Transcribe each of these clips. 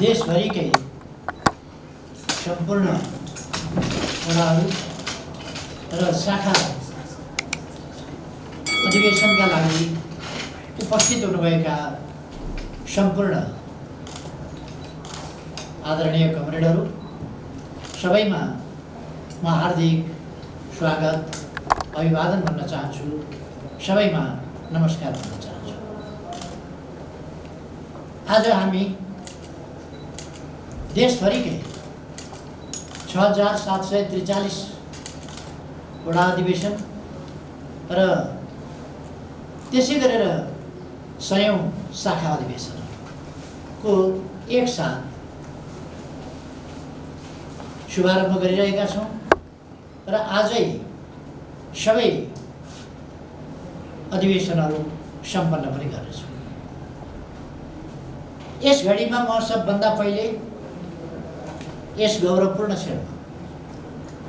देशभरिकै सम्पूर्ण वडाहरू र शाखा अधिवेशनका लागि उपस्थित हुनुभएका सम्पूर्ण आदरणीय कमरेडहरू सबैमा म हार्दिक स्वागत अभिवादन भन्न चाहन्छु। सबैमा नमस्कार भन्न चाहन्छु। आज हामी देशभरिकै 6743 वडा अधिवेशन र त्यसै गरेर सयौं शाखा अधिवेशनको एक साथ शुभारम्भ गरिरहेका छौँ र आजै सबै अधिवेशनहरू सम्पन्न पनि गर्नेछौँ। यस घडीमा म सबभन्दा पहिले यस गौरवपूर्ण क्षणमा,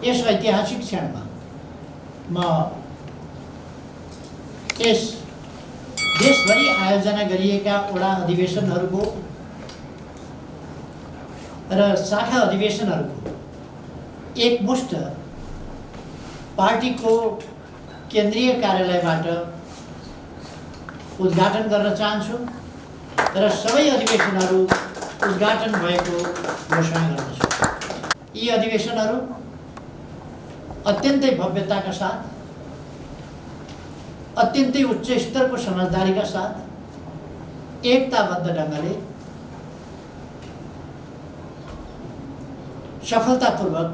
यस ऐतिहासिक क्षणमा म यस देशभरि आयोजना गरिएका वडा अधिवेशनहरूको र शाखा अधिवेशनहरूको एकमुष्ट पार्टीको केन्द्रीय कार्यालयबाट उद्घाटन गर्न चाहन्छु र सबै अधिवेशनहरू उद्घाटन भएको घोषणा गर्दछु। यी अधिवेशनहरू अत्यन्तै भव्यताका साथ, अत्यन्तै उच्च स्तरको समझदारीका साथ, एकताबद्ध ढङ्गले सफलतापूर्वक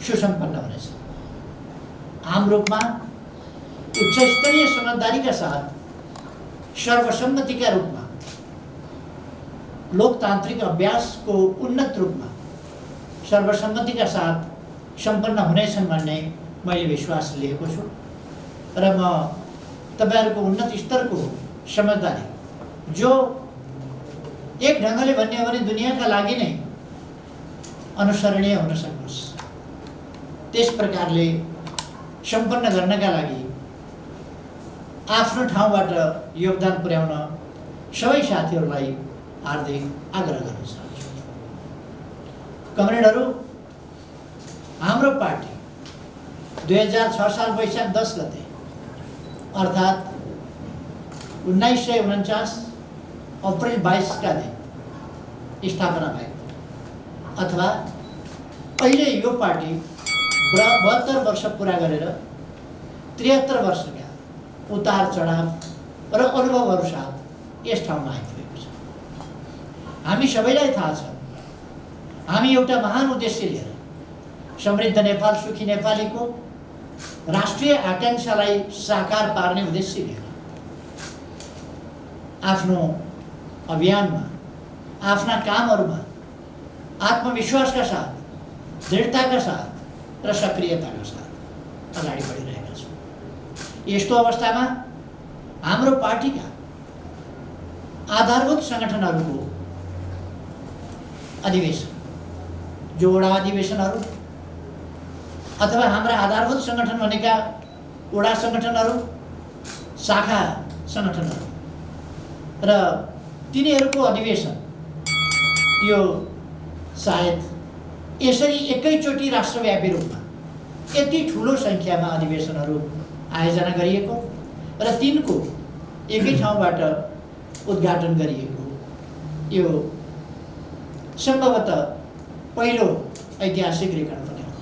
सुसम्पन्न हुनेछ। आम रूपमा उच्च स्तरीय समझदारीका साथ, सर्वसम्मतिका रूपमा, लोकतान्त्रिक अभ्यासको उन्नत रूपमा सर्वसम्मतिका साथ सम्पन्न हुनेछन् भन्ने मैले विश्वास लिएको छु र म तपाईहरुको उन्नत स्तरको समझदारी, जो एक ढङ्गले भन्ने हो भने दुनियाँका लागि नै अनुसरणीय हुन सकोस्, त्यस प्रकारले सम्पन्न गर्नका लागि आफ्नो ठाउँबाट योगदान पुर्याउन सबै साथीहरूलाई हार्दिक आग्रह गर्न चाहन्छु। कमरेडहरू, हाम्रो पार्टी 2006 साल वैशाख 10 गते अर्थात् 1949 अप्रिल 22 का दिन स्थापना भएको, अथवा अहिले यो पार्टी 72 वर्ष पुरा गरेर 73 वर्षका उतार चढाव र अनुभवहरू साथ यस ठाउँमा आइपुगेको छ। हामी सबैलाई थाहा छ, हामी एउटा महान उद्देश्य लिएर, समृद्ध नेपाल सुखी नेपालीको राष्ट्रिय आकांक्षालाई साकार पार्ने उद्देश्य लिएर आफ्नो अभियानमा, आफ्ना कामहरूमा आत्मविश्वासका साथ, दृढताका साथ र सक्रियताका साथ अगाडि बढिरहेका छौँ। यस्तो अवस्थामा हाम्रो पार्टीका आधारभूत सङ्गठनहरूको अधिवेशन, जो वडा अधिवेशनहरू अथवा हाम्रा आधारभूत सङ्गठन भनेका वडा सङ्गठनहरू, शाखा सङ्गठनहरू र तिनीहरूको अधिवेशन, यो सायद यसरी एकैचोटि राष्ट्रव्यापी रूपमा यति ठुलो सङ्ख्यामा अधिवेशनहरू आयोजना गरिएको र तिनको एकै ठाउँबाट उद्घाटन गरिएको, यो सम्भवतः पहिलो ऐतिहासिक रेकर्ड पनि हो।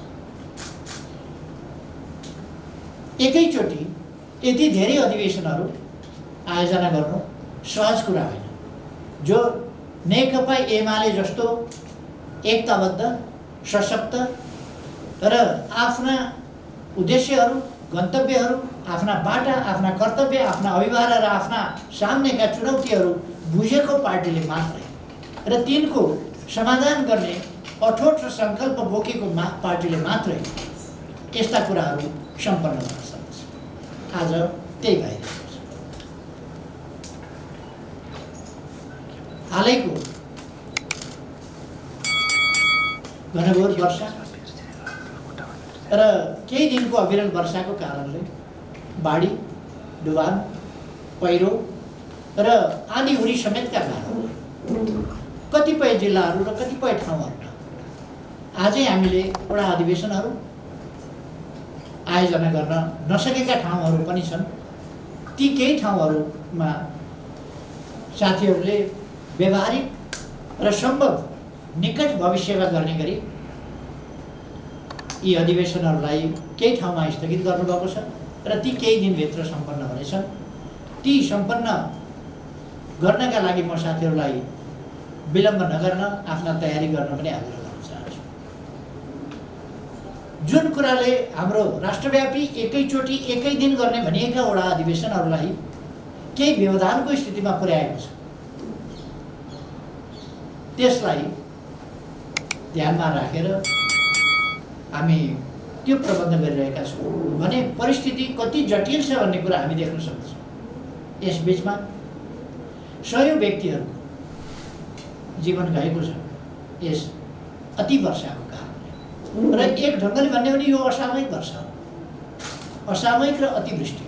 एकैचोटि यति धेरै अधिवेशनहरू आयोजना गर्नु सहज कुरा होइन, जो नेकपा एमाले जस्तो एकताबद्ध, सशक्त र आफ्ना उद्देश्यहरू, गन्तव्यहरू, आफ्ना बाटा, आफ्ना कर्तव्य, आफ्ना अभिभार र आफ्ना सामनेका चुनौतीहरू बुझेको पार्टीले मात्रै र तिनको समाधान गर्ने अठोट र सङ्कल्प बोकेको पार्टीले मात्रै यस्ता कुराहरू सम्पन्न गर्न सक्छ। आज त्यही भइरहेको छ। हालैको घनघोर वर्षा र केही दिनको अविरल वर्षाको कारणले बाढी, डुबान, पहिरो र आँधी हुरी समेतका कारणले कतिपय जिल्लाहरू र कतिपय ठाउँहरूमा आजै हामीले वडा अधिवेशनहरू आयोजना गर्न नसकेका ठाउँहरू पनि छन्। ती केही ठाउँहरूमा साथीहरूले व्यवहारिक र सम्भव निकट भविष्यमा गर्ने गरी यी अधिवेशनहरूलाई केही ठाउँमा स्थगित गर्नुभएको छ र ती केही दिनभित्र सम्पन्न हुनेछन्। ती सम्पन्न गर्नका लागि म साथीहरूलाई विलम्ब नगर्न आफ्ना तयारी गर्न पनि आग्रह गर्न चाहन्छु। जुन कुराले हाम्रो राष्ट्रव्यापी एकैचोटि एकै दिन गर्ने भनिएका वडा अधिवेशनहरूलाई केही व्यवधानको स्थितिमा पुर्याएको छ, त्यसलाई ध्यानमा राखेर हामी त्यो प्रबन्ध गरिरहेका छौँ भने परिस्थिति कति जटिल छ भन्ने कुरा हामी देख्न सक्छौँ। यसबीचमा सयौं व्यक्तिहरूको जीवन गएको छ यस अति वर्षाको कारणले, र एक ढङ्गले भन्यो भने यो असामयिक वर्षा हो, असामयिक र अतिवृष्टि।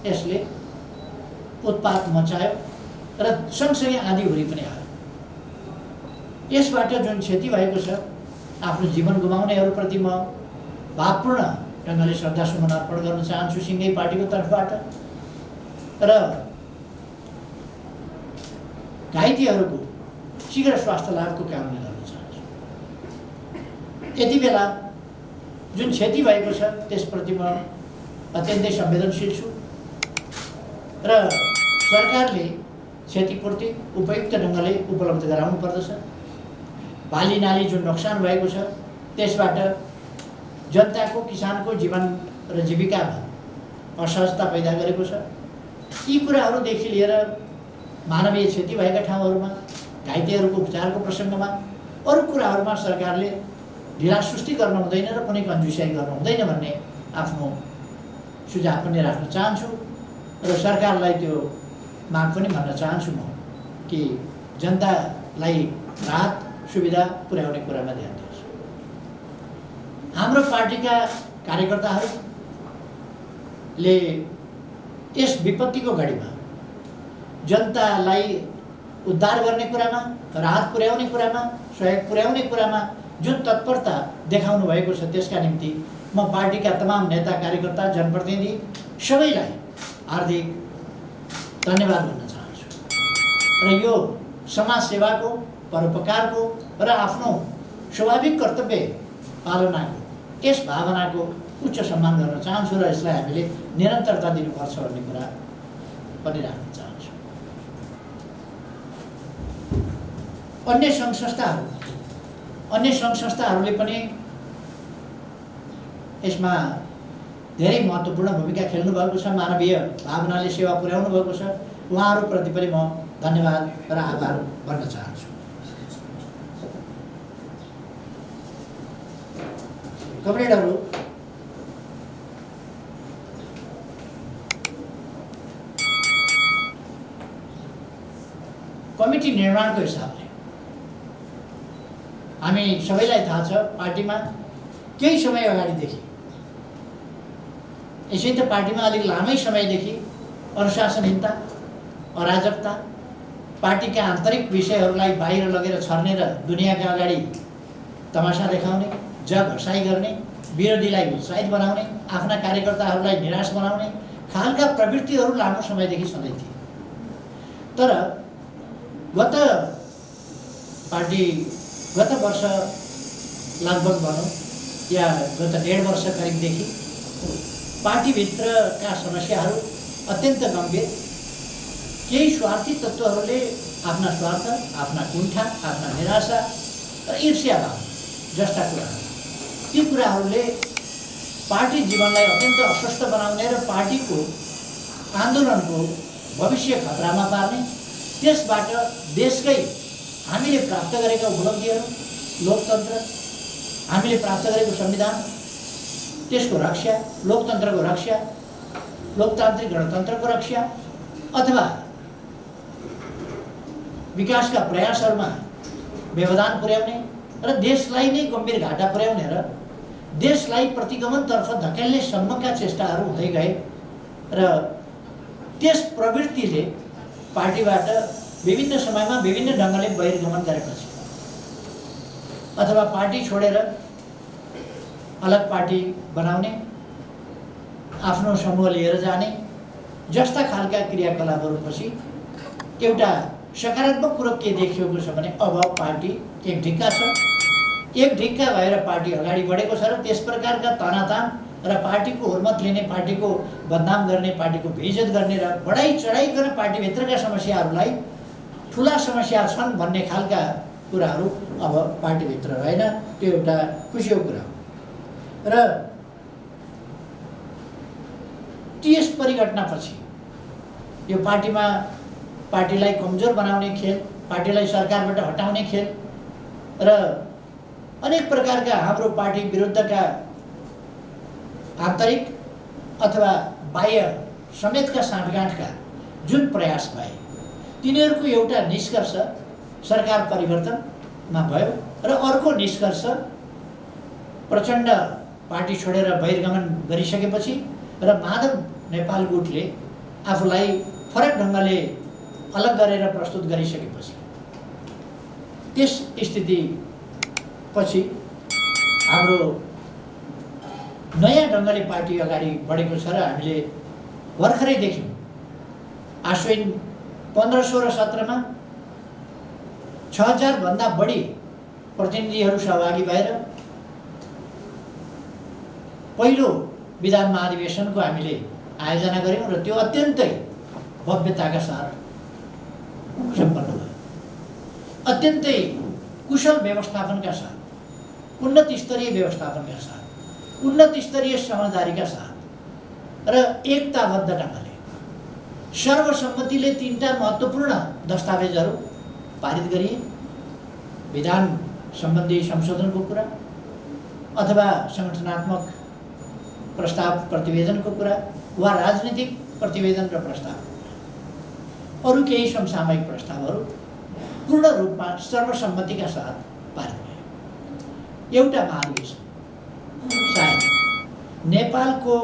यसले उत्पात मचायो र सँगसँगै आँधीहुरी पनि आयो। यसबाट जुन क्षति भएको छ, आफ्नो जीवन गुमाउनेहरूप्रति म भावपूर्ण ढङ्गले श्रद्धासुमन अर्पण गर्न चाहन्छु सिङ्गै पार्टीको तर्फबाट, र घाइतेहरूको शीघ्र स्वास्थ्य लाभको कामना गर्न चाहन्छु। यति बेला जुन क्षति भएको छ त्यसप्रति म अत्यन्तै संवेदनशील छु र सरकारले क्षतिपूर्ति उपयुक्त ढङ्गले उपलब्ध गराउनु पर्दछ। बाली नाली जुन नोक्सान भएको छ त्यसबाट जनताको, किसानको जीवन र जीविकामा असहजता पैदा गरेको छ। यी कुराहरूदेखि लिएर मानवीय क्षति भएका ठाउँहरूमा, घाइतेहरूको उपचारको प्रसङ्गमा, अरू कुराहरूमा सरकारले ढिलासुस्ती गर्नु हुँदैन र कुनै कन्जुसाइ गर्नु हुँदैन भन्ने आफ्नो सुझाव पनि राख्न चाहन्छु र सरकारलाई त्यो माग पनि भन्न चाहन्छु म कि जनतालाई राहत सुविधा पुर्याउने कुरामा ध्यान दिनुहोस्। हाम्रो पार्टीका कार्यकर्ताहरूले यस विपत्तिको घडीमा जनतालाई उद्धार गर्ने कुरामा, राहत पुर्याउने कुरामा, सहयोग पुर्याउने कुरामा जुन तत्परता देखाउनु भएको छ त्यसका निम्ति म पार्टीका तमाम नेता, कार्यकर्ता, जनप्रतिनिधि सबैलाई हार्दिक धन्यवाद भन्न चाहन्छु र यो समाज सेवाको, परोपकारको र आफ्नो स्वाभाविक कर्तव्य पालनाको यस भावनाको उच्च सम्मान गर्न चाहन्छु र यसलाई हामीले निरन्तरता दिनुपर्छ भन्ने कुरा पनि राख्न चाहन्छु। अन्य सङ्घ संस्थाहरूले पनि यसमा धेरै महत्त्वपूर्ण भूमिका खेल्नु भएको छ, मानवीय भावनाले सेवा पुर्याउनु भएको छ। उहाँहरूप्रति पनि म धन्यवाद र आभार भन्न चाहन्छु। कमरेडहरू, कमिटी निर्माणको हिसाबले हामी सबैलाई थाहा छ पार्टीमा केही समय अगाडिदेखि, यसै त पार्टीमा अलिक लामै समयदेखि अनुशासनहीनता, अराजकता, पार्टीका आन्तरिक विषयहरूलाई बाहिर लगेर छर्ने र दुनियाँका अगाडि तमासा देखाउने, जग हसाइ गर्ने, विरोधीलाई उत्साहित बनाउने, आफ्ना कार्यकर्ताहरूलाई निराश बनाउने खालका प्रवृत्तिहरू लामो समयदेखि सधैँ थिए। तर गत वर्ष लगभग भनौँ या गत 1.5 वर्ष करिबदेखि पार्टीभित्रका समस्याहरू अत्यन्त गम्भीर, केही स्वार्थी तत्त्वहरूले आफ्ना स्वार्थ, आफ्ना कुण्ठा, आफ्ना निराशा र ईर्ष्याभाव जस्ता कुराहरू, ती कुराहरूले पार्टी जीवनलाई अत्यन्त अस्वस्थ बनाउने र पार्टीको आन्दोलनको भविष्य खतरामा पार्ने, त्यसबाट देशकै हामीले प्राप्त गरेका उपलब्धिहरू, लोकतन्त्र, हामीले प्राप्त गरेको संविधान, त्यसको रक्षा, लोकतन्त्रको रक्षा, लोकतान्त्रिक गणतन्त्रको रक्षा अथवा विकासका प्रयासहरूमा व्यवधान पुर्याउने र देशलाई नै गम्भीर घाटा पुर्याउने र देशलाई प्रतिगमनतर्फ धकेल्ने सम्मका चेष्टाहरू हुँदै गए र त्यस प्रवृत्तिले पार्टीबाट विभिन्न समयमा विभिन्न ढङ्गले बहिर्गमन गरेपछि अथवा पार्टी छोडेर अलग पार्टी बनाउने, आफ्नो समूह लिएर जाने जस्ता खालका क्रियाकलापहरूपछि एउटा सकारात्मक कुरो के देखिएको छ भने अब पार्टी एक ढिक्का छ, एक ढिक्का भएर पार्टी अगाडि बढेको छ र त्यस प्रकारका तानातान र पार्टीको हुर्मत लिने, पार्टीको बदनाम गर्ने, पार्टीको बेइज्जत गर्ने र बढाइ चढाइकन पार्टीभित्रका समस्याहरूलाई ठुला समस्या छन् भन्ने खालका कुराहरू अब पार्टीभित्र रहेन। त्यो एउटा खुसीको कुरा हो। र त्यस परिघटनापछि यो पार्टीलाई कमजोर बनाउने खेल, पार्टीलाई सरकारबाट हटाउने खेल र अनेक प्रकारका हाम्रो पार्टी विरुद्धका आन्तरिक अथवा बाह्य समेतका साँठगाँठका जुन प्रयास भए तिनीहरूको एउटा निष्कर्ष सरकार परिवर्तनमा भयो र अर्को निष्कर्ष प्रचण्ड पार्टी छोडेर बहिर्गमन गरिसकेपछि र माधव नेपाल गुटले आफूलाई फरक ढङ्गले अलग गरेर प्रस्तुत गरिसकेपछि त्यस स्थितिपछि हाम्रो नयाँ ढङ्गले पार्टी अगाडि बढेको छ र हामीले भर्खरै देख्यौँ आश्विन 15, 16, 17मा 6000 भन्दा बढी प्रतिनिधिहरू सहभागी भएर पहिलो विधान महाधिवेशनको हामीले आयोजना गऱ्यौँ र त्यो अत्यन्तै भव्यताका साथ सम्पन्न भयो। अत्यन्तै कुशल व्यवस्थापनका साथ, उन्नत स्तरीय व्यवस्थापनका साथ, उन्नत स्तरीय समझदारीका साथ र एकताबद्ध ढङ्गले सर्वसम्मतिले 3टा महत्त्वपूर्ण दस्तावेजहरू पारित गरिए। विधान सम्बन्धी संशोधनको कुरा अथवा संगठनात्मक प्रस्ताव प्रतिवेदनको कुरा वा राजनीतिक प्रतिवेदन र प्रस्ताव, अरू केही समसामयिक प्रस्तावहरू पूर्ण रूपमा सर्वसम्मतिका साथ पारित भए। एउटा महाधिवेशन सायद नेपालको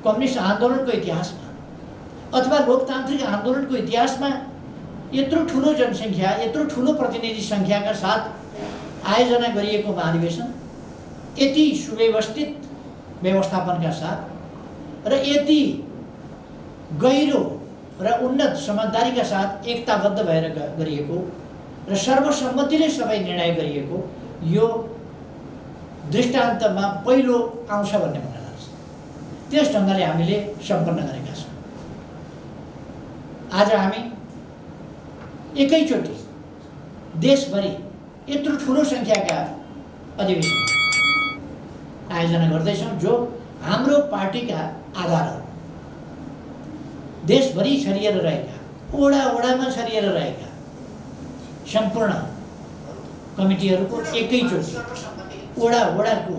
कम्युनिस्ट आन्दोलनको इतिहासमा अथवा लोकतान्त्रिक आन्दोलनको इतिहासमा यत्रो ठुलो जनसङ्ख्या, यत्रो ठुलो प्रतिनिधि सङ्ख्याका साथ आयोजना गरिएको महाधिवेशन यति सुव्यवस्थित व्यवस्थापनका साथ र यति गहिरो र उन्नत समझदारीका साथ एकताबद्ध भएर गरिएको र सर्वसम्मतिले सबै निर्णय गरिएको यो दृष्टान्तमा पहिलो आउँछ भन्ने मलाई लाग्छ। त्यस ढङ्गले हामीले सम्पन्न गरेका छौँ। आज हामी एकैचोटि देशभरि यत्रो ठुलो सङ्ख्याका अधिवेशन आयोजना गर्दैछौँ जो हाम्रो पार्टीका आधारहरू देशभरि छरिएर रहेका, वडामा छरिएर रहेका सम्पूर्ण कमिटीहरूको एकैचोटि वडाको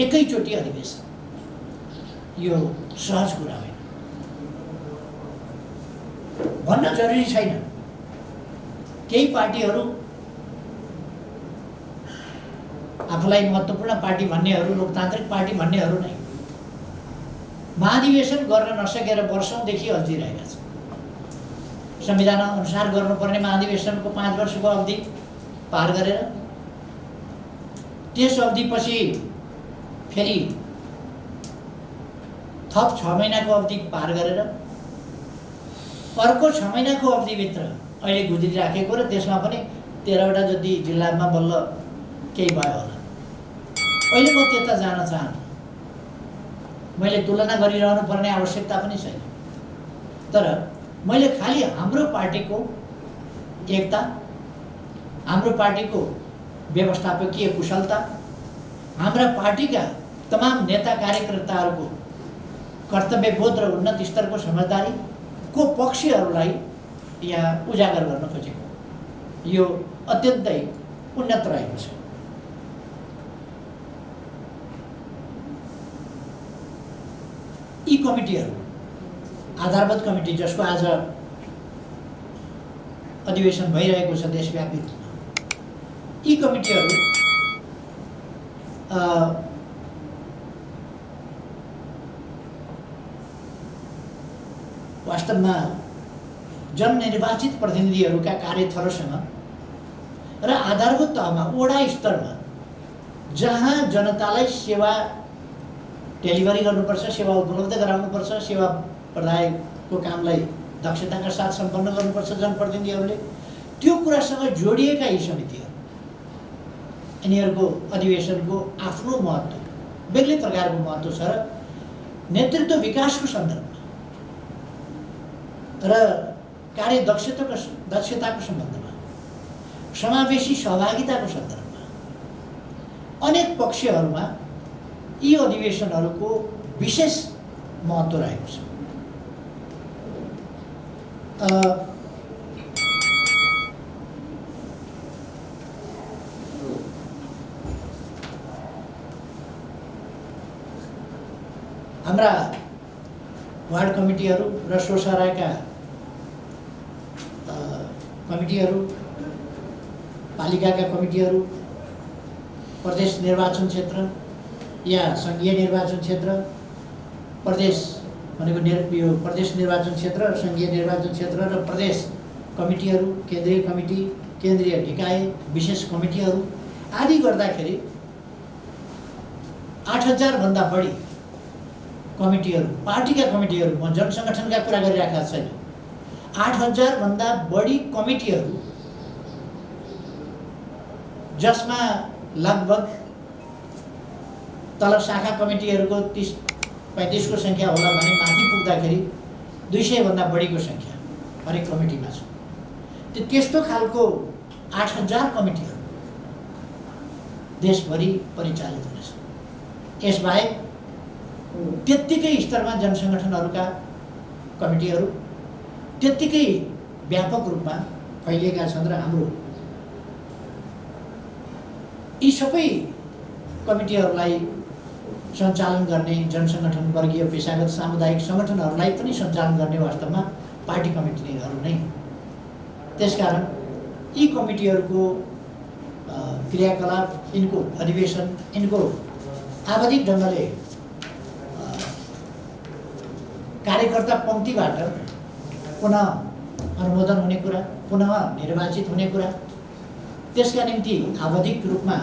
एकैचोटि अधिवेशन यो सहज कुरा होइन। भन्न जरुरी छैन केही पार्टीहरू आफूलाई महत्त्वपूर्ण पार्टी भन्नेहरू, लोकतान्त्रिक पार्टी भन्नेहरू नै महाधिवेशन गर्न नसकेर वर्षौँदेखि अल्झिरहेका छन्। संविधान अनुसार गर्नुपर्ने महाधिवेशनको 5 वर्षको अवधि पार गरेर त्यस अवधिपछि फेरि थप 6 महिनाको अवधि पार गरेर अर्को 6 महिनाको अवधिभित्र अहिले गुज्रिराखेको र त्यसमा पनि 13वटा जति जिल्लामा बल्ल केही भयो होला। अहिले म त्यता जान चाहन्छु, मैले तुलना गरिरहनु पर्ने आवश्यकता पनि छैन, तर मैले खालि हाम्रो पार्टीको एकता, हाम्रो पार्टीको व्यवस्थापकीय कुशलता, हाम्रा पार्टीका तमाम नेता कार्यकर्ताहरूको कर्तव्यबोध र उन्नत स्तरको समझदारीको पक्षहरूलाई यहाँ उजागर गर्न खोजेको यो अत्यन्तै उन्नत रहेको छ। यी कमिटीहरू आधारभूत कमिटी जसको आज अधिवेशन भइरहेको छ देशव्यापी रूपमा, यी कमिटीहरू वास्तवमा जननिर्वाचित प्रतिनिधिहरूका कार्यथरसँग र आधारभूत तहमा वडा स्तरमा जहाँ जनतालाई सेवा डेलिभरी गर्नुपर्छ, सेवा उपलब्ध गराउनुपर्छ, सेवा प्रदायको कामलाई दक्षताका साथ सम्पन्न गर्नुपर्छ जनप्रतिनिधिहरूले, त्यो कुरासँग जोडिएका यी समितिहरू, यिनीहरूको अधिवेशनको आफ्नो महत्त्व, बेग्लै प्रकारको महत्त्व छ र नेतृत्व विकासको सन्दर्भमा र कार्य दक्षताको सम्बन्धमा, समावेशी सहभागिताको सन्दर्भमा अनेक पक्षहरूमा यी अधिवेशनहरूको विशेष महत्त्व रहेको छ। हाम्रा वार्ड कमिटीहरू र स्वसराका कमिटीहरू, पालिकाका कमिटीहरू, प्रदेश निर्वाचन क्षेत्र या सङ्घीय निर्वाचन क्षेत्र, प्रदेश भनेको यो प्रदेश निर्वाचन क्षेत्र, सङ्घीय निर्वाचन क्षेत्र र प्रदेश कमिटीहरू, केन्द्रीय कमिटी, केन्द्रीय निकाय, विशेष कमिटीहरू आदि गर्दाखेरि 8000 भन्दा बढी कमिटीहरू, पार्टीका कमिटीहरू, म जनसङ्गठनका कुरा गरिरहेको छैन, 8000 भन्दा बढी कमिटीहरू, जसमा लगभग तल शाखा कमिटीहरूको 30-35 को सङ्ख्या होला भने माथि पुग्दाखेरि 200 भन्दा बढीको सङ्ख्या हरेक कमिटीमा छ। त्यस्तो खालको 8000 कमिटीहरू देशभरि परिचालित हुनेछ। यसबाहेक त्यत्तिकै स्तरमा जनसङ्गठनहरूका कमिटीहरू त्यत्तिकै व्यापक रूपमा फैलिएका छन् र हाम्रो यी सबै कमिटीहरूलाई सञ्चालन गर्ने, जनसङ्गठन, वर्गीय, पेशागत, सामुदायिक सङ्गठनहरूलाई पनि सञ्चालन गर्ने वास्तवमा पार्टी कमिटीहरू नै हो। त्यसकारण यी कमिटीहरूको क्रियाकलाप, यिनको अधिवेशन, यिनको आवधिक ढङ्गले कार्यकर्ता पङ्क्तिबाट पुनः अनुमोदन हुने कुरा, पुनः निर्वाचित हुने कुरा, त्यसका निम्ति आवधिक रूपमा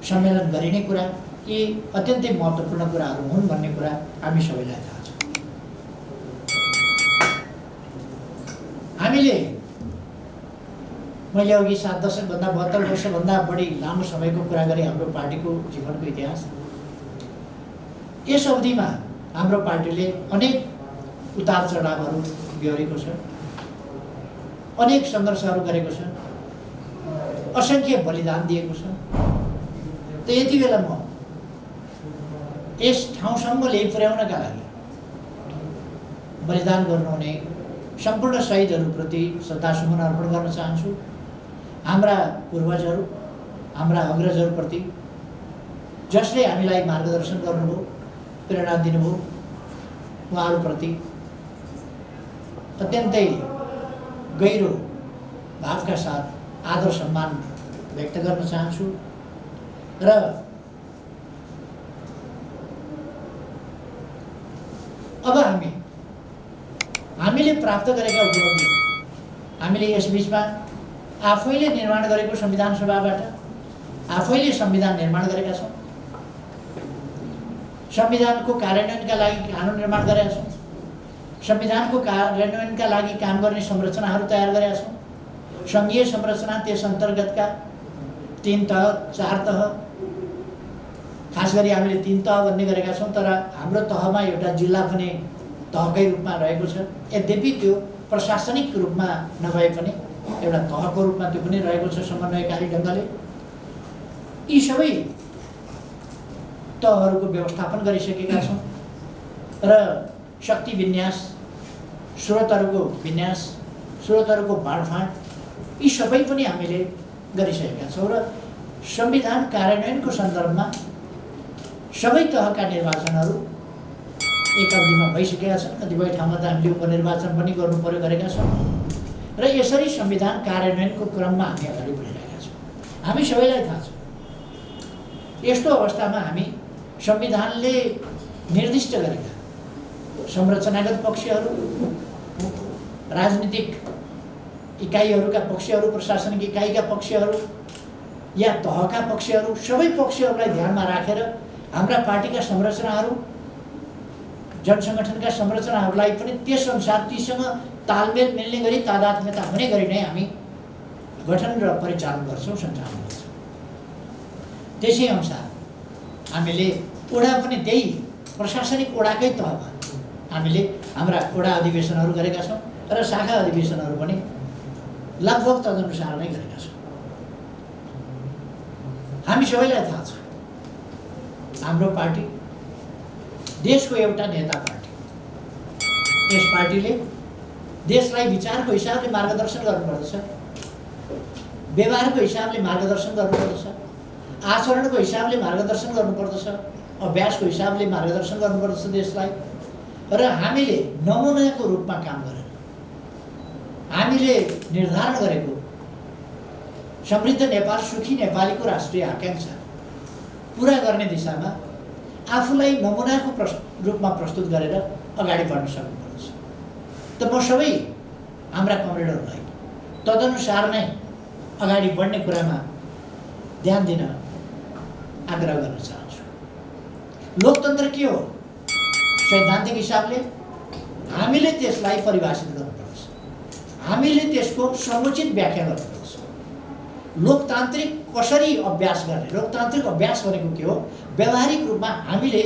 सम्मेलन गरिने कुरा, यी अत्यन्तै महत्त्वपूर्ण कुराहरू हुन् भन्ने कुरा हामी सबैलाई थाहा छ। हामीले मैले अघि 7 दशकभन्दा 72 वर्षभन्दा बढी लामो समयको कुरा गरेँ हाम्रो पार्टीको जीवनको इतिहास। यस अवधिमा हाम्रो पार्टीले अनेक उतार चढावहरू बिहोरेको छ, अनेक सङ्घर्षहरू गरेको छ, असङ्ख्य बलिदान दिएको छ। त यति बेला म यस ठाउँसम्म ल्याइपुर्याउनका लागि बलिदान गर्नुहुने सम्पूर्ण शहीदहरूप्रति श्रद्धासुमन अर्पण गर्न चाहन्छु। हाम्रा पूर्वजहरू, हाम्रा अग्रजहरूप्रति, जसले हामीलाई मार्गदर्शन गर्नुभयो, प्रेरणा दिनुभयो, उहाँहरूप्रति अत्यन्तै गहिरो भावका साथ आदर सम्मान व्यक्त गर्न चाहन्छु। र अब हामीले प्राप्त गरेका उपलब्धि, हामीले यस बिचमा आफैले निर्माण गरेको संविधान सभाबाट आफैले संविधान निर्माण गरेका छौँ, संविधानको कार्यान्वयनका लागि कानुन निर्माण गरेका छौँ, संविधानको कार्यान्वयनका लागि काम गर्ने संरचनाहरू तयार गरेका छौँ। सङ्घीय संरचना, त्यस अन्तर्गतका 3 तह 4 तह, खास गरी हामीले 3 तह भन्ने गरेका छौँ, तर हाम्रो तहमा एउटा जिल्ला पनि तहकै रूपमा रहेको छ। यद्यपि त्यो प्रशासनिक रूपमा नभए पनि एउटा तहको रूपमा त्यो पनि रहेको छ समन्वयकारी ढङ्गले। यी सबै तहहरूको व्यवस्थापन गरिसकेका छौँ र शक्ति विन्यास, स्रोतहरूको विन्यास, स्रोतहरूको बाँडफाँड, यी सबै पनि हामीले गरिसकेका छौँ। र संविधान कार्यान्वयनको सन्दर्भमा सबै तहका निर्वाचनहरू एक अवधिमा भइसकेका छन्। कतिपय ठाउँमा त हामीले उपनिर्वाचन पनि गर्नु पर्यो गरेका छौँ र यसरी संविधान कार्यान्वयनको क्रममा हामी अगाडि बढिरहेका छौँ। हामी सबैलाई थाहा छ, यस्तो अवस्थामा हामी संविधानले निर्दिष्ट गरेका संरचनागत पक्षहरू राजनीतिक इकाइहरूका पक्षहरू, प्रशासनिक इकाइका पक्षहरू या तहका पक्षहरू, सबै पक्षहरूलाई ध्यानमा राखेर हाम्रा पार्टीका संरचनाहरू, जनसङ्गठनका संरचनाहरूलाई पनि त्यसअनुसार तीसँग तालमेल मिल्ने गरी, तादात्म्यता हुने गरी नै हामी गठन र परिचालन गर्छौँ, सञ्चालन गर्छौँ। त्यसै अनुसार हामीले ओडा पनि त्यही प्रशासनिक ओडाकै तहमा हामीले हाम्रा ओडा अधिवेशनहरू गरेका छौँ र शाखा अधिवेशनहरू पनि लगभग तदनुसार नै गरेका छौँ। हामी सबैलाई थाहा छ हाम्रो पार्टी देशको एउटा नेता पार्टी। त्यस पार्टीले देशलाई विचारको हिसाबले मार्गदर्शन गर्नुपर्दछ, व्यवहारको हिसाबले मार्गदर्शन गर्नुपर्दछ, आचरणको हिसाबले मार्गदर्शन गर्नुपर्दछ, अभ्यासको हिसाबले मार्गदर्शन गर्नुपर्दछ देशलाई। र हामीले नमुनाको रूपमा काम गरेर हामीले निर्धारण गरेको समृद्ध नेपाल, सुखी नेपालीको राष्ट्रिय आकांक्षा पुरा गर्ने दिशामा आफूलाई नमुनाको रूपमा प्रस्तुत गरेर अगाडि बढ्न सक्नुपर्छ। त म सबै हाम्रा कमरेडहरूलाई तदनुसार नै अगाडि बढ्ने कुरामा ध्यान दिन आग्रह गर्न चाहन्छु। लोकतन्त्र के हो? सैद्धान्तिक हिसाबले हामीले त्यसलाई परिभाषित गर्नुपर्छ, हामीले त्यसको समुचित व्याख्या गर्नुपर्छ। लोकतान्त्रिक कसरी अभ्यास गर्ने? लोकतान्त्रिक अभ्यास भनेको के हो? व्यावहारिक रूपमा हामीले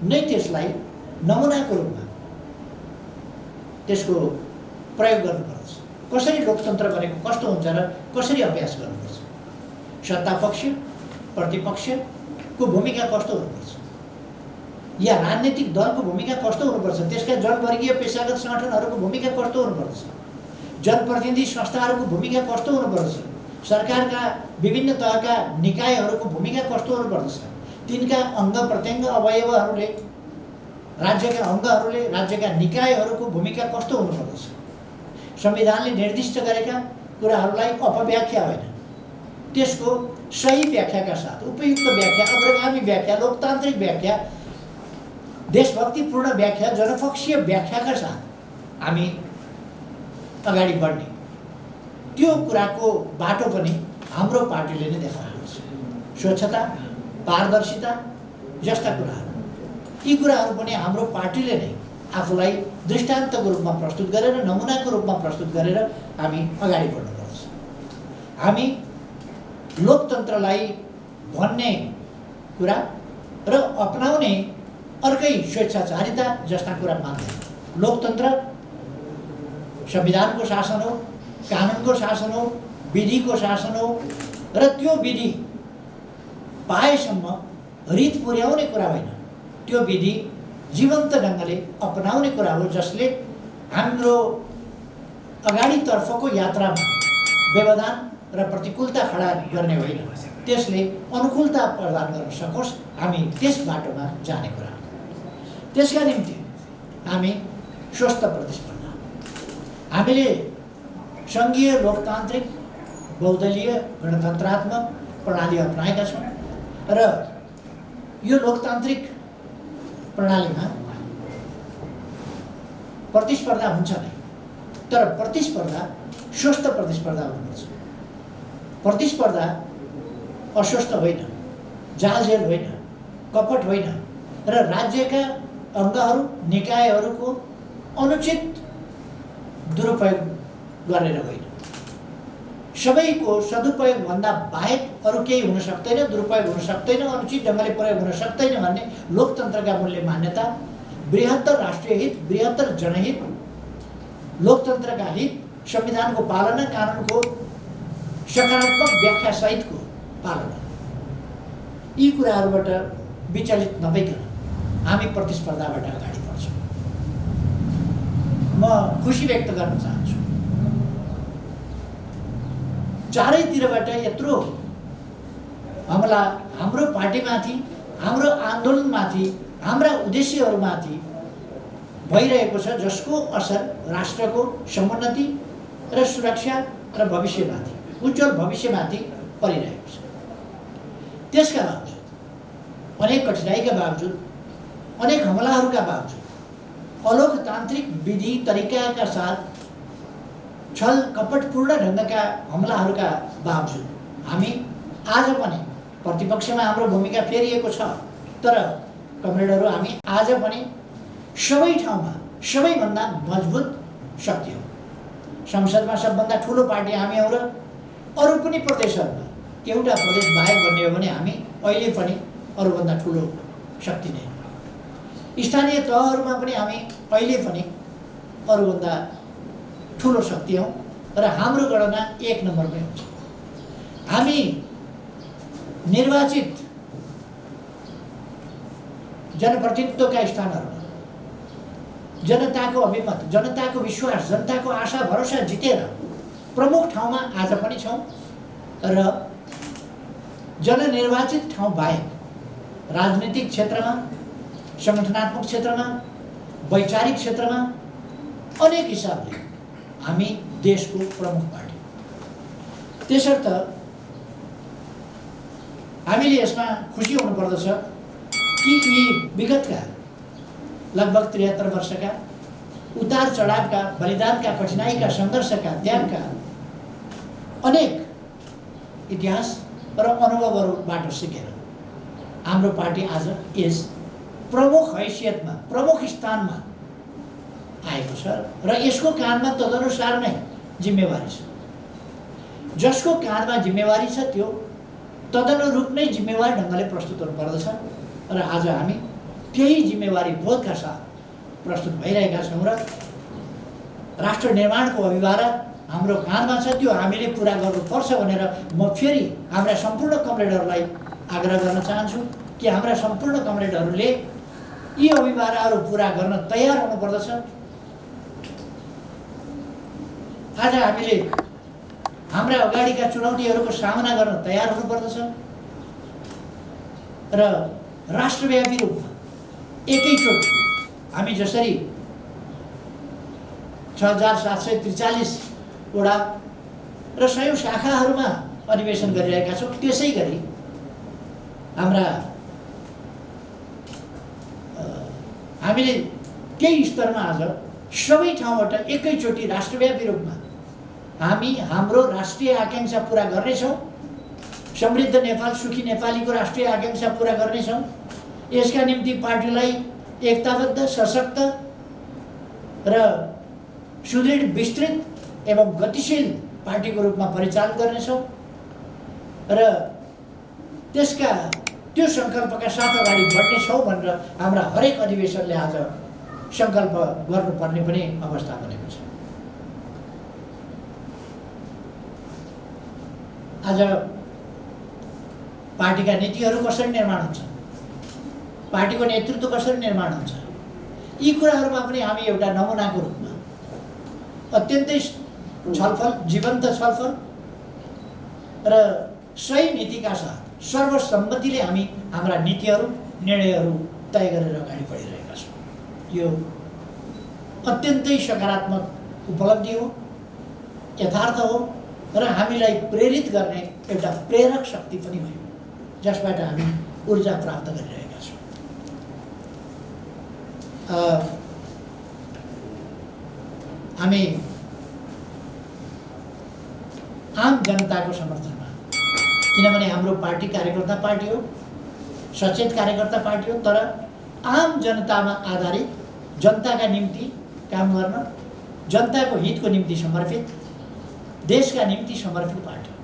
नै त्यसलाई नमुनाको रूपमा त्यसको प्रयोग गर्नुपर्छ। कसरी लोकतन्त्र भनेको कस्तो हुन्छ र कसरी अभ्यास गर्नुपर्छ? सत्तापक्ष प्रतिपक्षको भूमिका कस्तो हुनुपर्छ, या राजनीतिक दलको भूमिका कस्तो हुनुपर्छ, त्यसका जनवर्गीय पेशागत सङ्गठनहरूको भूमिका कस्तो हुनुपर्छ, जनप्रतिनिधि संस्थाहरूको भूमिका कस्तो हुनुपर्छ, सरकारका विभिन्न तहका निकायहरूको भूमिका कस्तो हुनुपर्दछ, तिनका अङ्ग प्रत्यङ्ग अवयवहरूले, राज्यका अङ्गहरूले, राज्यका निकायहरूको भूमिका कस्तो हुनुपर्दछ। संविधानले निर्दिष्ट गरेका कुराहरूलाई अपव्याख्या होइन, त्यसको सही व्याख्याका साथ, उपयुक्त व्याख्या, अग्रगामी व्याख्या, लोकतान्त्रिक व्याख्या, देशभक्तिपूर्ण व्याख्या, जनपक्षीय व्याख्याका साथ हामी अगाडि बढ्ने, त्यो कुराको बाटो पनि हाम्रो पार्टीले नै देखाएको छ। स्वच्छता, पारदर्शिता जस्ता कुराहरू, यी कुराहरू पनि हाम्रो पार्टीले नै आफूलाई दृष्टान्तको रूपमा प्रस्तुत गरेर, नमुनाको रूपमा प्रस्तुत गरेर हामी अगाडि बढ्नुपर्छ। हामी लोकतन्त्रलाई भन्ने कुरा र अपनाउने अर्कै स्वेच्छाचारिता जस्ता कुरा मान्दैन। लोकतन्त्र संविधानको शासन हो, कानुनको शासन हो, विधिको शासन हो, र त्यो विधि पाएसम्म रीत पुर्याउने कुरा होइन, त्यो विधि जीवन्त ढङ्गले अपनाउने कुरा हो, जसले हाम्रो अगाडितर्फको यात्रामा व्यवधान र प्रतिकूलता खडा गर्ने होइन, त्यसले अनुकूलता प्रदान गर्न सकोस्। हामी त्यस बाटोमा जाने कुरा। त्यसका निम्ति हामी स्वस्थ प्रतिस्पर्धा, हामीले सङ्घीय लोकतान्त्रिक बहुदलीय गणतन्त्रात्मक प्रणाली अपनाएका छौँ र यो लोकतान्त्रिक प्रणालीमा प्रतिस्पर्धा हुन्छ नै, तर प्रतिस्पर्धा स्वस्थ प्रतिस्पर्धा हुनुपर्छ। प्रतिस्पर्धा अस्वस्थ होइन, जालझेल होइन, कपट होइन र राज्यका अङ्गहरू, निकायहरूको अनुचित दुरुपयोग गरेर होइन। सबैको सदुपयोगभन्दा बाहेक अरू केही हुन सक्दैन, दुरुपयोग हुन सक्दैन, अनुचित ढङ्गले प्रयोग हुन सक्दैन भन्ने लोकतन्त्रका मूल्य मान्यता, बृहत्तर राष्ट्रिय हित, बृहत्तर जनहित, लोकतन्त्रका हित, संविधानको पालना, कानुनको सकारात्मक व्याख्या सहितको पालना, यी कुराहरूबाट विचलित नभइकन हामी प्रतिस्पर्धाबाट अगाडि बढ्छौँ। म खुसी व्यक्त गर्न चाहन्छु, चारैतिरबाट यत्रो हमला हाम्रो पार्टीमाथि, हाम्रो आन्दोलनमाथि, हाम्रा उद्देश्यहरूमाथि भइरहेको छ, जसको असर राष्ट्रको समुन्नति र सुरक्षा र भविष्यमाथि, उज्जवल भविष्यमाथि परिरहेको छ। त्यसका बावजुद, अनेक कठिनाइका बावजुद, अनेक हमलाहरूका बावजुद, अलोकतान्त्रिक विधि तरिकाका साथ छल कपटपूर्ण ढङ्गका हमलाहरूका बावजुद हामी आज पनि प्रतिपक्षमा हाम्रो भूमिका फेरिएको छ, तर कमरेडहरू हामी आज पनि सबै ठाउँमा सबैभन्दा मजबुत शक्ति हो। संसदमा सबभन्दा ठुलो पार्टी हामी हौँ र अरू पनि प्रदेशहरूमा एउटा प्रदेश बाहेक भन्ने हो भने हामी अहिले पनि अरूभन्दा ठुलो शक्ति नै हौँ। स्थानीय तहहरूमा पनि हामी अहिले पनि अरूभन्दा ठुलो शक्ति हौँ र हाम्रो गणना 1 नम्बरमै हुन्छ। हामी निर्वाचित जनप्रतिनिधित्वका स्थानहरूमा जनताको अभिमत, जनताको विश्वास, जनताको आशा भरोसा जितेर प्रमुख ठाउँमा आज पनि छौँ र जननिर्वाचित ठाउँ बाहेक राजनीतिक क्षेत्रमा, सङ्गठनात्मक क्षेत्रमा, वैचारिक क्षेत्रमा अनेक हिसाबले हामी देशको प्रमुख पार्टी। त्यसर्थ हामीले यसमा खुसी हुनुपर्दछ कि यी विगतका लगभग 73 वर्षका उतार चढावका, बलिदानका, कठिनाइका, सङ्घर्षका, त्यागका अनेक इतिहास र अनुभवहरूबाट सिकेर हाम्रो पार्टी आज यस प्रमुख हैसियतमा, प्रमुख स्थानमा आएको छ र यसको काँधमा तदनुसार नै जिम्मेवारी छ। जसको काँधमा जिम्मेवारी छ त्यो तदनुरूप नै जिम्मेवार ढङ्गले प्रस्तुत हुनुपर्दछ र आज हामी त्यही जिम्मेवारी बोधका साथ प्रस्तुत भइरहेका छौँ र राष्ट्र निर्माणको अभिभार हाम्रो काँधमा छ, त्यो हामीले पुरा गर्नुपर्छ भनेर म फेरि हाम्रा सम्पूर्ण कमरेडहरूलाई आग्रह गर्न चाहन्छु कि हाम्रा सम्पूर्ण कमरेडहरूले यी अभिभारहरू पुरा गर्न तयार हुनुपर्दछ। आज हामीले हाम्रा अगाडिका चुनौतीहरूको सामना गर्न तयार हुनुपर्दछ र राष्ट्रव्यापी रूपमा एकैचोटि हामी जसरी 6743 वडा र 100 शाखाहरूमा अधिवेशन गरिरहेका छौँ, त्यसै गरी हामीले त्यही स्तरमा आज सबै ठाउँबाट एकैचोटि राष्ट्रव्यापी रूपमा हामी हाम्रो राष्ट्रिय आकाङ्क्षा पुरा गर्नेछौँ। समृद्ध नेपाल, सुखी नेपालीको राष्ट्रिय आकाङ्क्षा पुरा गर्नेछौँ। यसका निम्ति पार्टीलाई एकताबद्ध, सशक्त र सुदृढ, विस्तृत एवं गतिशील पार्टीको रूपमा परिचालन गर्नेछौँ र त्यो सङ्कल्पका साथ अगाडि बढ्नेछौँ भनेर हाम्रा हरेक अधिवेशनले आज सङ्कल्प गर्नुपर्ने पनि अवस्था बनेको छ। आज पार्टीका नीतिहरू कसरी निर्माण हुन्छ, पार्टीको नेतृत्व कसरी निर्माण हुन्छ, यी कुराहरूमा पनि हामी एउटा नमुनाको रूपमा अत्यन्तै छलफल, जीवन्त छलफल र सही नीतिका साथ सर्वसम्मतिले हामी हाम्रा नीतिहरू, निर्णयहरू तय गरेर अगाडि बढिरहेका छौँ। यो अत्यन्तै सकारात्मक उपलब्धि हो, यथार्थ हो र हामीलाई प्रेरित गर्ने एउटा प्रेरक शक्ति पनि भयो, जसबाट हामी ऊर्जा प्राप्त गरिरहेका छौँ। हामी आम जनताको समर्थनमा, किनभने हाम्रो पार्टी कार्यकर्ता पार्टी हो, सचेत कार्यकर्ता पार्टी हो, तर आम जनतामा आधारित, जनताका निम्ति काम गर्न, जनताको हितको निम्ति समर्पित, देशका निम्ति समर्पित पार्टी हो।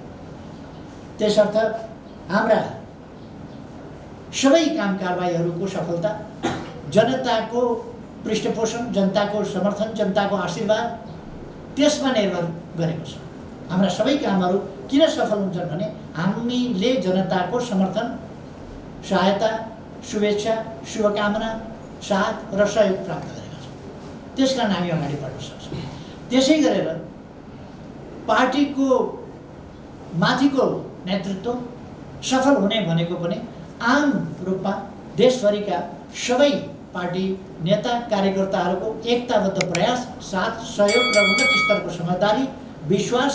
त्यसर्थ हाम्रा सबै काम कारबाहीहरूको सफलता जनताको पृष्ठपोषण, जनताको समर्थन, जनताको आशीर्वाद त्यसमा निर्भर गरेको छ। हाम्रा सबै कामहरू किन सफल हुन्छन् भने हामीले जनताको समर्थन, सहायता, शुभेच्छा, शुभकामना, साथ र सहयोग प्राप्त गरेका छौँ। त्यसकारण हामी अगाडि बढ्न सक्छौँ। त्यसै गरेर पार्टीको माथिको नेतृत्व सफल हुने भनेको पनि आम रूपमा देशभरिका सबै पार्टी नेता कार्यकर्ताहरूको एकताबद्ध प्रयास, साथ, सहयोग र उन्नत स्तरको समझदारी, विश्वास,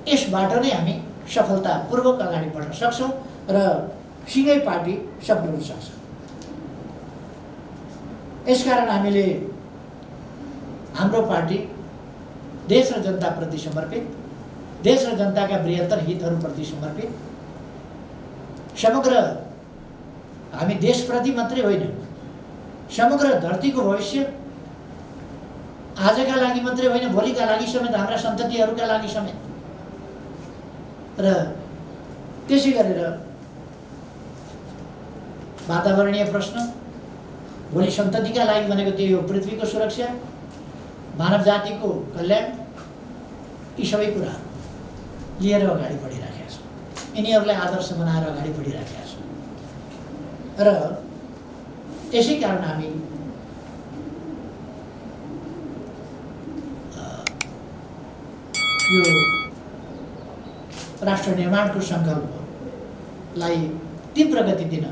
यसबाट नै हामी सफलतापूर्वक अगाडि बढ्न सक्छौँ र सँगै पार्टी सफल हुन सक्छ। यसकारण हामीले हाम्रो पार्टी देश र जनताप्रति समर्पित, देश र जनताका बृहत्तर हितहरूप्रति समर्पित, समग्र हामी देशप्रति मात्रै होइन, समग्र धरतीको भविष्य आजका लागि मात्रै होइन, भोलिका लागि समेत, हाम्रा सन्ततिहरूका लागि समेत। र त्यसै गरेर वातावरणीय प्रश्न, भोलि सन्ततिका लागि भनेको त्यही हो, पृथ्वीको सुरक्षा, मानव जातिको कल्याण, यी सबै कुराहरू लिएर अगाडि बढिराखेका छौँ। यिनीहरूलाई आदर्श बनाएर अगाडि बढिराखेका छौँ। र यसै कारण हामी यो राष्ट्र निर्माणको सङ्कल्पलाई तीव्र गति दिन,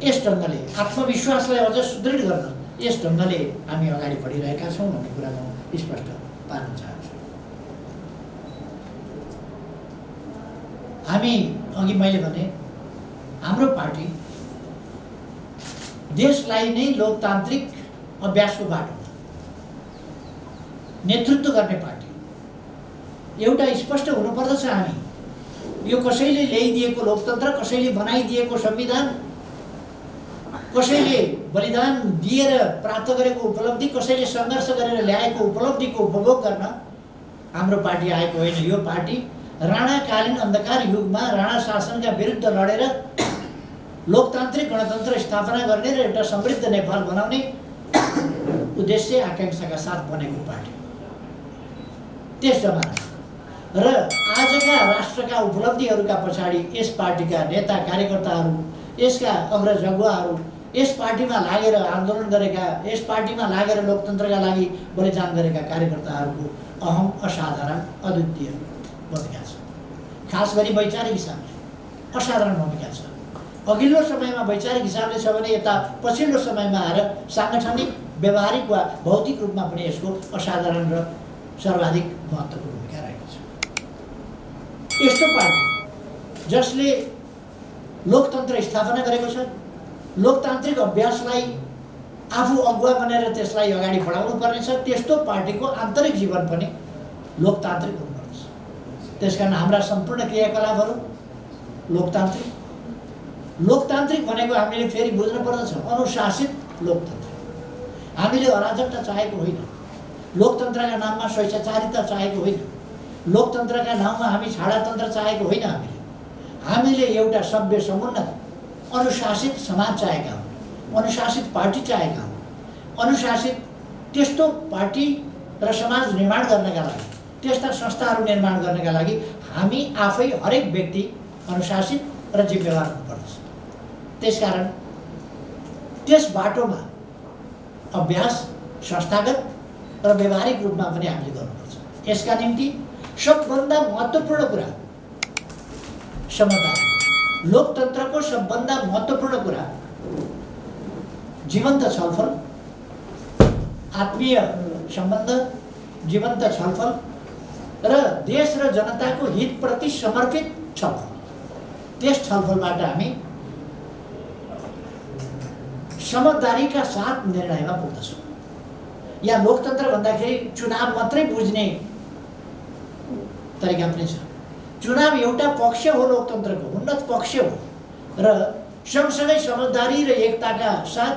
यस ढङ्गले आत्मविश्वासलाई अझ सुदृढ गर्न यस ढङ्गले हामी अगाडि बढिरहेका छौँ भन्ने कुरा म स्पष्ट पार्न चाहन्छु। हामी अघि मैले भने हाम्रो पार्टी देशलाई नै लोकतान्त्रिक अभ्यासको बाटोमा नेतृत्व गर्ने पार्टी एउटा स्पष्ट हुनुपर्दछ। हामी यो कसैले ल्याइदिएको लोकतन्त्र, कसैले बनाइदिएको संविधान, कसैले बलिदान दिएर प्राप्त गरेको उपलब्धि, कसैले सङ्घर्ष गरेर ल्याएको उपलब्धिको उपभोग गर्न हाम्रो पार्टी आएको होइन। यो पार्टी राणाकालीन अन्धकार युगमा राणा शासनका विरुद्ध लडेर लोकतान्त्रिक गणतन्त्र स्थापना गर्ने र एउटा समृद्ध नेपाल बनाउने उद्देश्य आकाङ्क्षाका साथ बनेको पार्टी हो। त्यस जमाना र आजका राष्ट्रका उपलब्धिहरूका पछाडि यस पार्टीका नेता कार्यकर्ताहरू, यसका अग्रजगुवाहरू, यस पार्टीमा लागेर आन्दोलन गरेका, यस पार्टीमा लागेर लोकतन्त्रका लागि बलिदान गरेका कार्यकर्ताहरूको अहम, असाधारण, अद्वितीय भूमिका छ। खास गरी वैचारिक हिसाबले असाधारण भूमिका छ। अघिल्लो समयमा वैचारिक हिसाबले छ भने यता पछिल्लो समयमा आएर साङ्गठनिक, व्यवहारिक वा भौतिक रूपमा पनि यसको असाधारण र सर्वाधिक महत्त्वपूर्ण भूमिका रहेको छ। यस्तो पार्टी जसले लोकतन्त्र स्थापना गरेको छ, लोकतान्त्रिक अभ्यासलाई आफू अगुवा बनेर त्यसलाई अगाडि बढाउनु पर्नेछ, त्यस्तो पार्टीको आन्तरिक जीवन पनि लोकतान्त्रिक हुनुपर्छ। त्यसकारण हाम्रा सम्पूर्ण क्रियाकलापहरू लोकतान्त्रिक। लोकतान्त्रिक भनेको हामीले फेरि बुझ्नु पर्दछ अनुशासित लोकतन्त्र। हामीले अराजकता चाहेको होइन, लोकतन्त्रका नाममा स्वेच्छाचारिता चाहेको होइन, लोकतन्त्रका नाममा हामी छाडातन्त्र चाहेको होइन। हामीले एउटा सभ्य, समुन्नत, अनुशासित समाज चाहेका हौँ, अनुशासित पार्टी चाहेका हौँ। अनुशासित त्यस्तो पार्टी र समाज निर्माण गर्नका लागि, त्यस्ता संस्थाहरू निर्माण गर्नका लागि हामी आफै हरेक व्यक्ति अनुशासित र जिम्मेवार हुनुपर्दछ। त्यसकारण त्यस बाटोमा अभ्यास संस्थागत र व्यवहारिक रूपमा पनि हामीले गर्नुपर्छ। यसका निम्ति सबभन्दा महत्त्वपूर्ण कुरा समझदारी। लोकतन्त्रको सबभन्दा महत्त्वपूर्ण कुरा जीवन्त छलफल, आत्मीय सम्बन्ध, जीवन्त छलफल र देश र जनताको हितप्रति समर्पित छलफल। त्यस छलफलबाट हामी समझदारीका साथ निर्णयमा पुग्दछौँ। या लोकतन्त्र भन्दाखेरि चुनाव मात्रै बुझ्ने तरिका पनि छ। चुनाव एउटा पक्ष हो, लोकतन्त्रको उन्नत पक्ष हो र सँगसँगै समझदारी र एकताका साथ,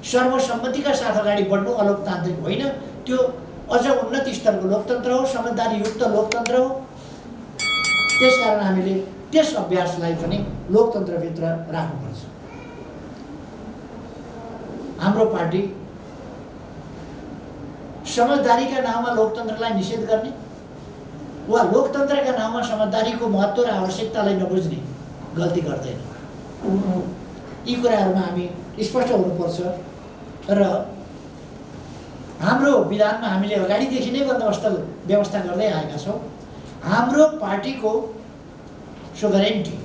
सर्वसम्मतिका साथ अगाडि बढ्नु अलोकतान्त्रिक होइन, त्यो अझ उन्नत स्तरको लोकतन्त्र हो, समझदारी युक्त लोकतन्त्र हो। त्यसकारण हामीले त्यस अभ्यासलाई पनि लोकतन्त्रभित्र राख्नुपर्छ। हाम्रो पार्टी समझदारीका नाममा लोकतन्त्रलाई निषेध गर्ने वा लोकतन्त्रका नाममा समझदारीको महत्त्व र आवश्यकतालाई नबुझ्ने गल्ती गर्दैन। यी कुराहरूमा हामी स्पष्ट हुनुपर्छ र हाम्रो विधानमा हामीले अगाडिदेखि नै व्यवस्था गर्दै आएका छौँ। हाम्रो पार्टीको सोभरेन्टी,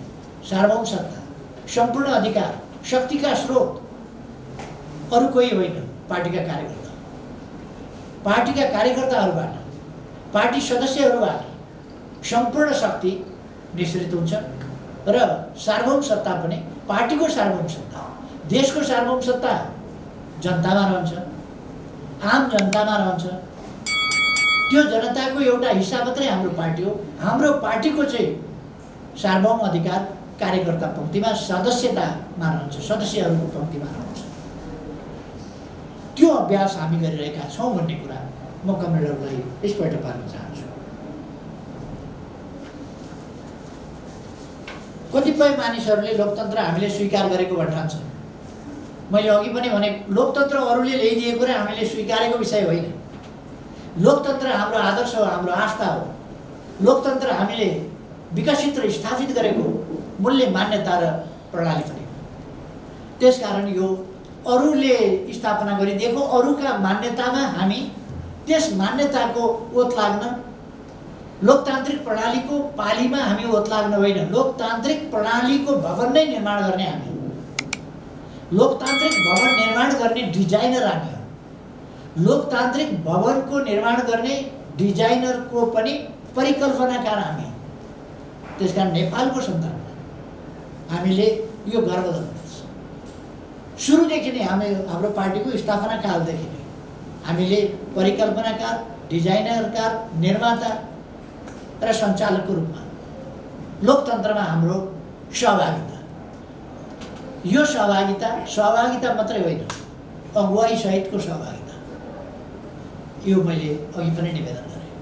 सार्वभौमसत्ता, सम्पूर्ण अधिकार, शक्तिका स्रोत अरू कोही होइन, पार्टीका कार्यकर्ता। पार्टीका कार्यकर्ताहरूबाट, पार्टी सदस्यहरूबाट सम्पूर्ण शक्ति निश्चित हुन्छ र सार्वभौमसत्ता पनि पार्टीको सार्वभौमसत्ता, देशको सार्वभौमसत्ता जनतामा रहन्छ, आम जनतामा रहन्छ। त्यो जनताको एउटा हिस्सा मात्रै हाम्रो पार्टी हो। हाम्रो पार्टीको चाहिँ सार्वभौम अधिकार कार्यकर्ता पङ्क्तिमा सदस्यतामा रहन्छ, सदस्यहरूको पङ्क्तिमा रहन्छ। त्यो अभ्यास हामी गरिरहेका छौँ भन्ने कुरा म कमरेडहरूलाई स्पष्ट पार्न चाहन्छु। कतिपय मानिसहरूले लोकतन्त्र हामीले स्वीकार गरेको भनिरहन्छ। मैले अघि पनि भने लोकतन्त्र अरूले ल्याइदिएको र हामीले स्वीकारेको विषय होइन। लोकतन्त्र हाम्रो आदर्श हो, हाम्रो आस्था हो। लोकतन्त्र हामीले विकसित र स्थापित गरेको मूल्य मान्यता र प्रणाली पनि हो। त्यसकारण यो अरूले स्थापना गरिदिएको अरूका मान्यतामा हामी त्यस मान्यताको ओत लाग्न, लोकतान्त्रिक प्रणालीको पालीमा हामी ओत लाग्न होइन, लोकतान्त्रिक प्रणालीको भवन नै निर्माण गर्ने हामी हो। लोकतान्त्रिक भवन निर्माण गर्ने डिजाइनर हामी हो। लोकतान्त्रिक भवनको निर्माण गर्ने डिजाइनरको पनि परिकल्पनाकार हामी हो। त्यसकारण नेपालको सन्दर्भमा हामीले यो गर्व गर्नुपर्छ। सुरुदेखि नै हाम्रो पार्टीको स्थापना कालदेखि नै हामीले परिकल्पनाकार, डिजाइनरकार, निर्माता र सञ्चालकको रूपमा लोकतन्त्रमा हाम्रो सहभागिता, यो सहभागिता मात्रै होइन, अगुवाई सहितको सहभागिता, यो मैले अघि पनि निवेदन गरेँ।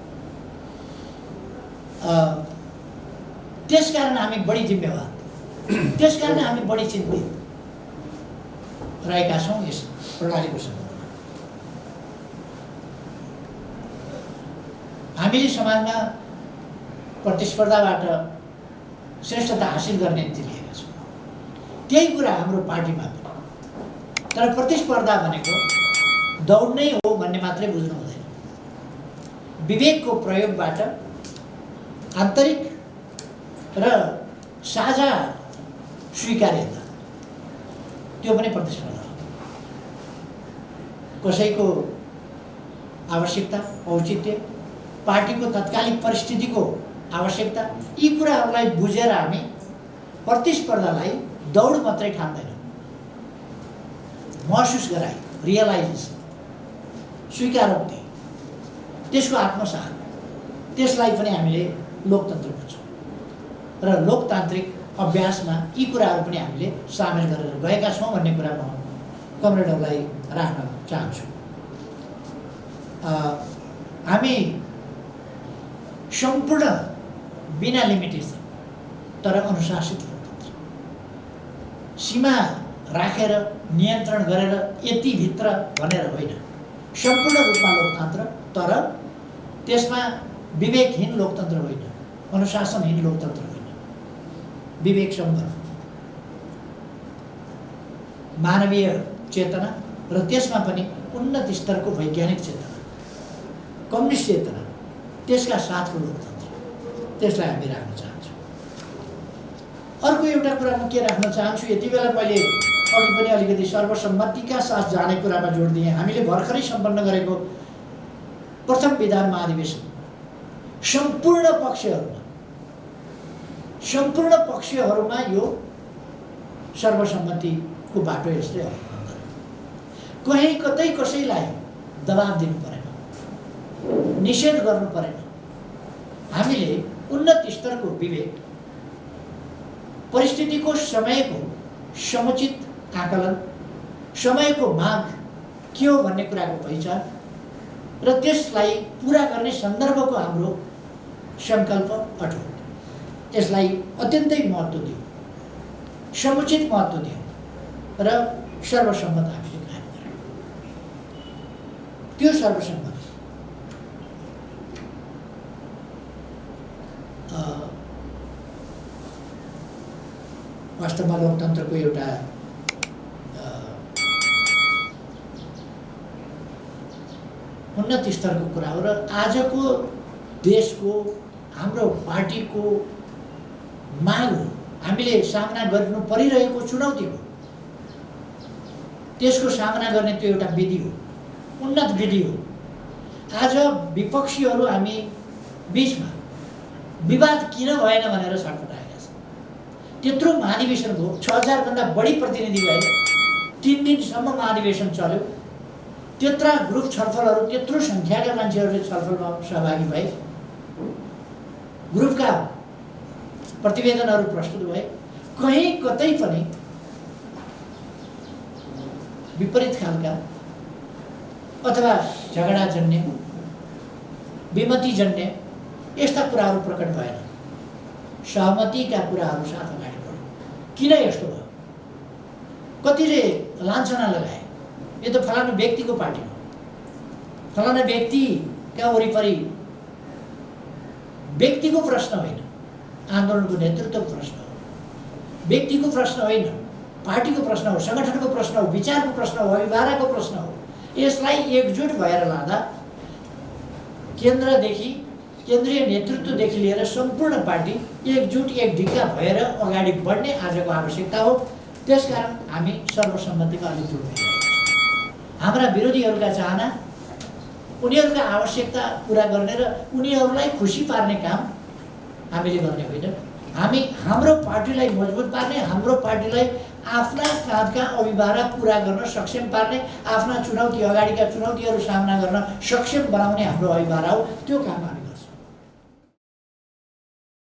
त्यसकारण हामी बढी जिम्मेवार, त्यसकारण हामी बढी चिन्तित रहेका छौँ यस प्रणालीको सम्बन्धमा। हामीले समाजमा प्रतिस्पर्धाबाट श्रेष्ठता हासिल गर्ने नीति लिएका छौँ। त्यही कुरा हाम्रो पार्टीमा पनि। तर प्रतिस्पर्धा भनेको दौड नै हो भन्ने मात्रै बुझ्नु हुँदैन। विवेकको प्रयोगबाट आन्तरिक र साझा स्वीकार्यता, त्यो पनि प्रतिस्पर्धा हो। कसैको आवश्यकता, औचित्य, पार्टीको तत्कालीन परिस्थितिको आवश्यकता, यी कुराहरूलाई बुझेर हामी प्रतिस्पर्धालाई दौड मात्रै ठान्दैनौँ। महसुस गराइ, रियलाइजेसन, स्वीकारोक्ति, त्यसको आत्मसात, त्यसलाई पनि हामीले लोकतन्त्र भन्छौँ। र लोकतान्त्रिक अभ्यासमा यी कुराहरू पनि हामीले सामेल गरेर गएका छौँ भन्ने कुरा म कमरेडहरूलाई राख्न चाहन्छु। हामी सम्पूर्ण बिना लिमिटेसन तर अनुशासित लोकतन्त्र, सीमा राखेर नियन्त्रण गरेर यतिभित्र भनेर होइन, सम्पूर्ण रूपमा लोकतन्त्र, तर त्यसमा विवेकहीन लोकतन्त्र होइन, अनुशासनहीन लोकतन्त्र होइन, विवेक सम्पन्न मानवीय चेतना र त्यसमा पनि उन्नत स्तरको वैज्ञानिक चेतना, कम्युनिस्ट चेतना, त्यसका साथको लोकतन्त्र, त्यसलाई हामी राख्न चाहन्छौँ। अर्को एउटा कुरा म के राख्न चाहन्छु, यति बेला मैले अघि पनि अलिकति सर्वसम्मतिका साथ जाने कुरामा जोड दिएँ। हामीले भर्खरै सम्पन्न गरेको प्रथम विधान महाधिवेशन सम्पूर्ण पक्षहरूमा यो सर्वसम्मतिको बाटो यसले अवलम्बन गर्यो। कहीँ कतै कसैलाई दबाब दिनु परेन, निषेध गर्नु परेन। हामीले उन्नत स्तरको विवेक, परिस्थितिको, समयको समुचित आकलन, समयको माग के हो भन्ने कुराको पहिचान र त्यसलाई पुरा गर्ने सन्दर्भको हाम्रो सङ्कल्प अटुट, यसलाई अत्यन्तै महत्त्व दियो, समुचित महत्त्व दियो र सर्वसम्मत हामीले कायम गर्यौँ। त्यो सर्वसम्मत वास्तवमा लोकतन्त्रको एउटा उन्नत स्तरको कुरा हो र आजको देशको, हाम्रो पार्टीको माग हो। हामीले सामना गर्नु परिरहेको चुनौतीको, त्यसको सामना गर्ने त्यो एउटा विधि हो, उन्नत विधि हो। आज विपक्षीहरू हामी बिचमा विवाद किन भएन भनेर छटपटाएका छन्। त्यत्रो महाधिवेशन भयो, 6000 भन्दा बढी प्रतिनिधि गए, 3 दिनसम्म महाधिवेशन चल्यो। त्यत्रा ग्रुप छलफलहरू, त्यत्रो सङ्ख्याका मान्छेहरूले छलफलमा सहभागी भए, ग्रुपका प्रतिवेदनहरू प्रस्तुत भए, कहीँ कतै पनि विपरीत खालका अथवा झगडाजन्य, विमतिजन्य यस्ता कुराहरू प्रकट भएन। सहमतिका कुराहरू साथ अगाडि बढ्यो। किन यस्तो भयो? कतिले लान्छना लगाए, यो त फलानु व्यक्तिको पार्टी हो, फलाना व्यक्तिका वरिपरि। व्यक्तिको प्रश्न होइन, आन्दोलनको नेतृत्वको प्रश्न हो, व्यक्तिको प्रश्न होइन, पार्टीको प्रश्न हो, सङ्गठनको प्रश्न हो, विचारको प्रश्न हो, अभिभावकको प्रश्न हो। यसलाई एकजुट भएर लाँदा केन्द्रदेखि, केन्द्रीय नेतृत्वदेखि लिएर सम्पूर्ण पार्टी एकजुट, एक ढिक्का भएर अगाडि बढ्ने आजको आवश्यकता हो। त्यसकारण हामी सर्वसम्मतिमा अलिक जोड दिन्छौँ। हाम्रा विरोधीहरूका चाहना, उनीहरूका आवश्यकता पुरा गर्ने र उनीहरूलाई खुसी पार्ने काम हामीले गर्ने होइन। हामी हाम्रो पार्टीलाई मजबुत पार्ने, हाम्रो पार्टीलाई आफ्ना काँधका अभिभावक पुरा गर्न सक्षम पार्ने, आफ्ना चुनौती, अगाडिका चुनौतीहरू सामना गर्न सक्षम बनाउने हाम्रो अभिभावक हो। त्यो काम हामी गर्छौँ।